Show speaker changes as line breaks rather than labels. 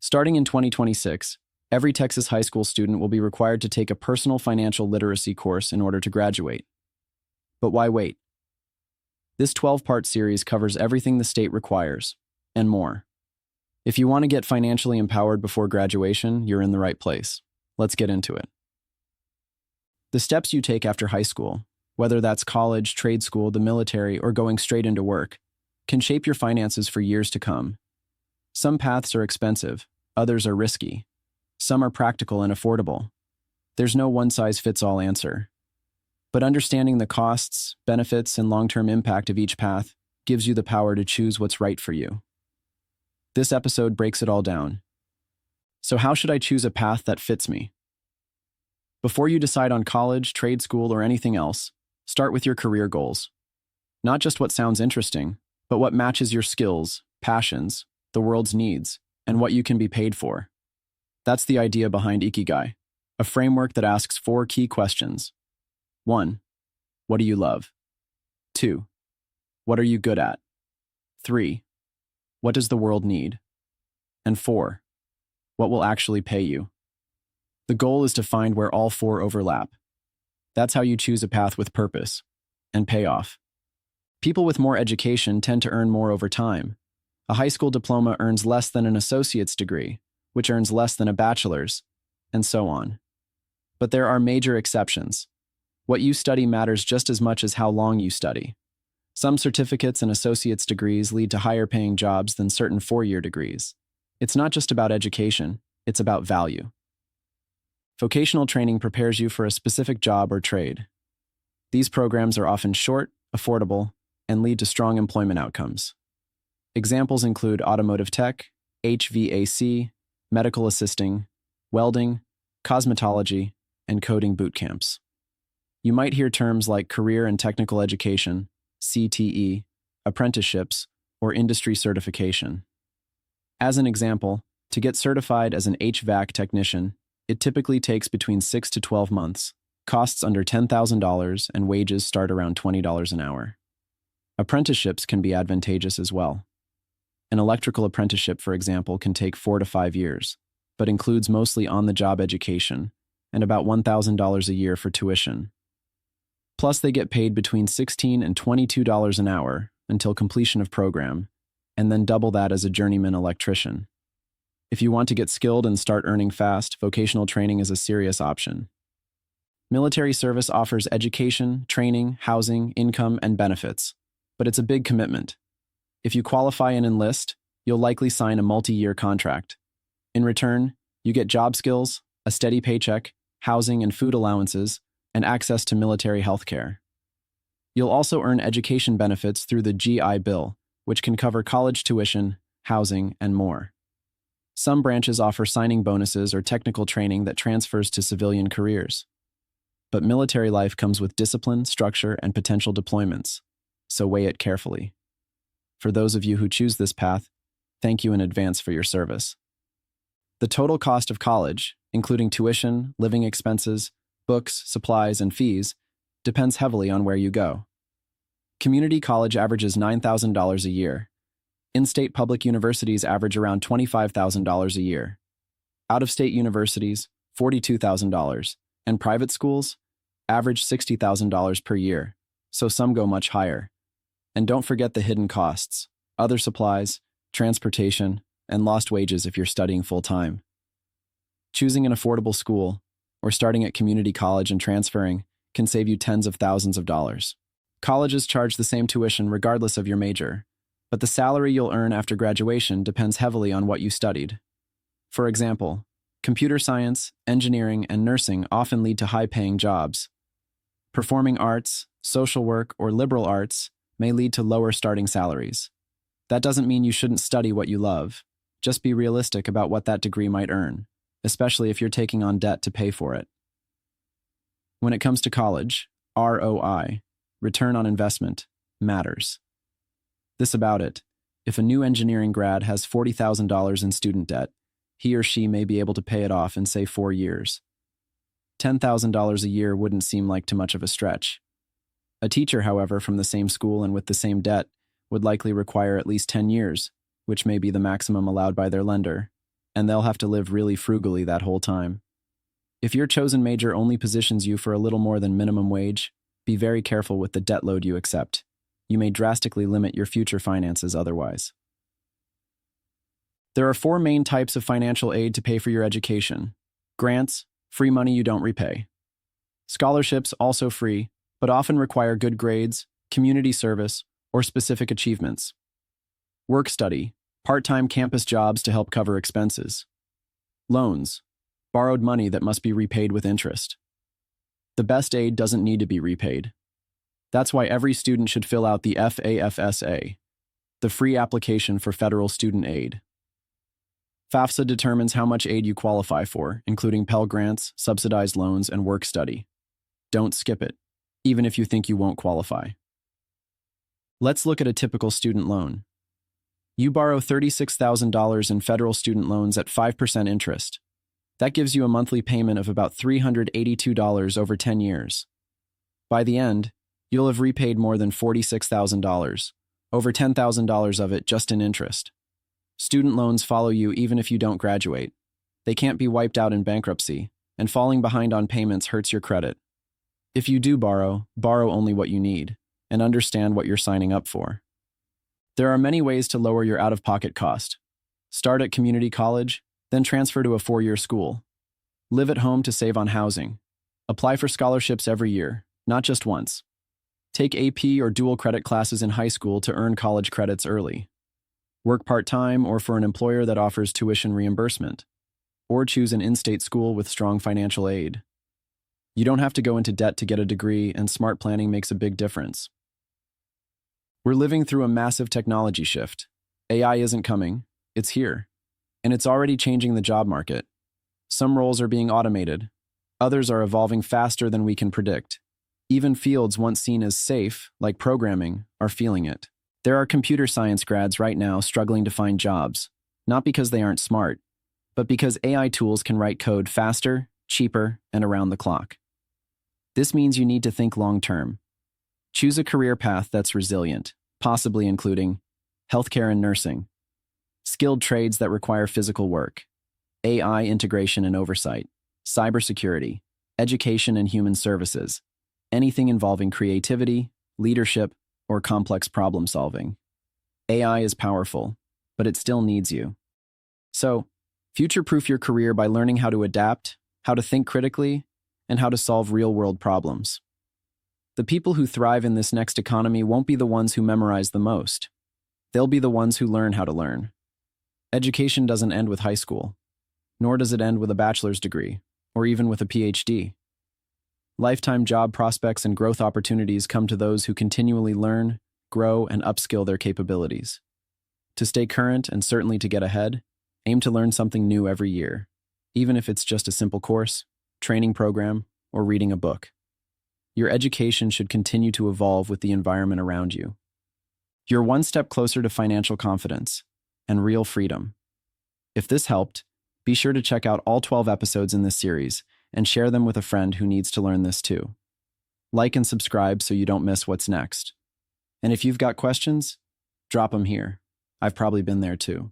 Starting in 2026, every Texas high school student will be required to take a personal financial literacy course in order to graduate. But why wait? This 12-part series covers everything the state requires, and more. If you want to get financially empowered before graduation, you're in the right place. Let's get into it. The steps you take after high school, whether that's college, trade school, the military, or going straight into work, can shape your finances for years to come. Some paths are expensive, others are risky. Some are practical and affordable. There's no one-size-fits-all answer. But understanding the costs, benefits, and long-term impact of each path gives you the power to choose what's right for you. This episode breaks it all down. So how should I choose a path that fits me? Before you decide on college, trade school, or anything else, start with your career goals. Not just what sounds interesting, but what matches your skills, passions, the world's needs, and what you can be paid for. That's the idea behind Ikigai, a framework that asks 4 key questions. 1. What do you love? 2. What are you good at? 3. What does the world need? And 4. What will actually pay you? The goal is to find where all 4 overlap. That's how you choose a path with purpose and payoff. People with more education tend to earn more over time. A high school diploma earns less than an associate's degree, which earns less than a bachelor's, and so on. But there are major exceptions. What you study matters just as much as how long you study. Some certificates and associate's degrees lead to higher-paying jobs than certain 4-year degrees. It's not just about education, it's about value. Vocational training prepares you for a specific job or trade. These programs are often short, affordable, and lead to strong employment outcomes. Examples include automotive tech, HVAC, medical assisting, welding, cosmetology, and coding boot camps. You might hear terms like career and technical education, CTE, apprenticeships, or industry certification. As an example, to get certified as an HVAC technician, it typically takes between 6 to 12 months, costs under $10,000, and wages start around $20 an hour. Apprenticeships can be advantageous as well. An electrical apprenticeship, for example, can take 4 to 5 years, but includes mostly on-the-job education and about $1,000 a year for tuition. Plus, they get paid between $16 and $22 an hour until completion of program, and then double that as a journeyman electrician. If you want to get skilled and start earning fast, vocational training is a serious option. Military service offers education, training, housing, income, and benefits, but it's a big commitment. If you qualify and enlist, you'll likely sign a multi-year contract. In return, you get job skills, a steady paycheck, housing and food allowances, and access to military health care. You'll also earn education benefits through the GI Bill, which can cover college tuition, housing, and more. Some branches offer signing bonuses or technical training that transfers to civilian careers. But military life comes with discipline, structure, and potential deployments, so weigh it carefully. For those of you who choose this path, thank you in advance for your service. The total cost of college, including tuition, living expenses, books, supplies, and fees, depends heavily on where you go. Community college averages $9,000 a year. In-state public universities average around $25,000 a year. Out-of-state universities, $42,000, and private schools average $60,000 per year, so some go much higher. And don't forget the hidden costs, other supplies, transportation, and lost wages if you're studying full-time. Choosing an affordable school, or starting at community college and transferring, can save you tens of thousands of dollars. Colleges charge the same tuition regardless of your major, but the salary you'll earn after graduation depends heavily on what you studied. For example, computer science, engineering, and nursing often lead to high-paying jobs. Performing arts, social work, or liberal arts may lead to lower starting salaries. That doesn't mean you shouldn't study what you love. Just be realistic about what that degree might earn, especially if you're taking on debt to pay for it. When it comes to college, ROI, return on investment, matters. This about it. If a new engineering grad has $40,000 in student debt, he or she may be able to pay it off in, say, 4 years. $10,000 a year wouldn't seem like too much of a stretch. A teacher, however, from the same school and with the same debt would likely require at least 10 years, which may be the maximum allowed by their lender, and they'll have to live really frugally that whole time. If your chosen major only positions you for a little more than minimum wage, be very careful with the debt load you accept. You may drastically limit your future finances otherwise. There are 4 main types of financial aid to pay for your education. Grants, free money you don't repay. Scholarships, also free, but often require good grades, community service, or specific achievements. Work study, part-time campus jobs to help cover expenses. Loans, borrowed money that must be repaid with interest. The best aid doesn't need to be repaid. That's why every student should fill out the FAFSA, the free application for federal student aid. FAFSA determines how much aid you qualify for, including Pell Grants, subsidized loans, and work study. Don't skip it, even if you think you won't qualify. Let's look at a typical student loan. You borrow $36,000 in federal student loans at 5% interest. That gives you a monthly payment of about $382 over 10 years. By the end, you'll have repaid more than $46,000, over $10,000 of it just in interest. Student loans follow you even if you don't graduate. They can't be wiped out in bankruptcy, and falling behind on payments hurts your credit. If you do borrow only what you need, and understand what you're signing up for. There are many ways to lower your out-of-pocket cost. Start at community college, then transfer to a 4-year school. Live at home to save on housing. Apply for scholarships every year, not just once. Take AP or dual credit classes in high school to earn college credits early. Work part-time or for an employer that offers tuition reimbursement. Or choose an in-state school with strong financial aid. You don't have to go into debt to get a degree, and smart planning makes a big difference. We're living through a massive technology shift. AI isn't coming, it's here. And it's already changing the job market. Some roles are being automated. Others are evolving faster than we can predict. Even fields once seen as safe, like programming, are feeling it. There are computer science grads right now struggling to find jobs, not because they aren't smart, but because AI tools can write code faster, cheaper, and around the clock. This means you need to think long-term. Choose a career path that's resilient, possibly including healthcare and nursing, skilled trades that require physical work, AI integration and oversight, cybersecurity, education and human services, anything involving creativity, leadership, or complex problem solving. AI is powerful, but it still needs you. So, future-proof your career by learning how to adapt, how to think critically, and how to solve real-world problems. The people who thrive in this next economy won't be the ones who memorize the most. They'll be the ones who learn how to learn. Education doesn't end with high school, nor does it end with a bachelor's degree, or even with a PhD. Lifetime job prospects and growth opportunities come to those who continually learn, grow, and upskill their capabilities. To stay current and certainly to get ahead, aim to learn something new every year, even if it's just a simple course, training program, or reading a book. Your education should continue to evolve with the environment around you. You're one step closer to financial confidence and real freedom. If this helped, be sure to check out all 12 episodes in this series and share them with a friend who needs to learn this too. Like and subscribe so you don't miss what's next. And if you've got questions, drop them here. I've probably been there too.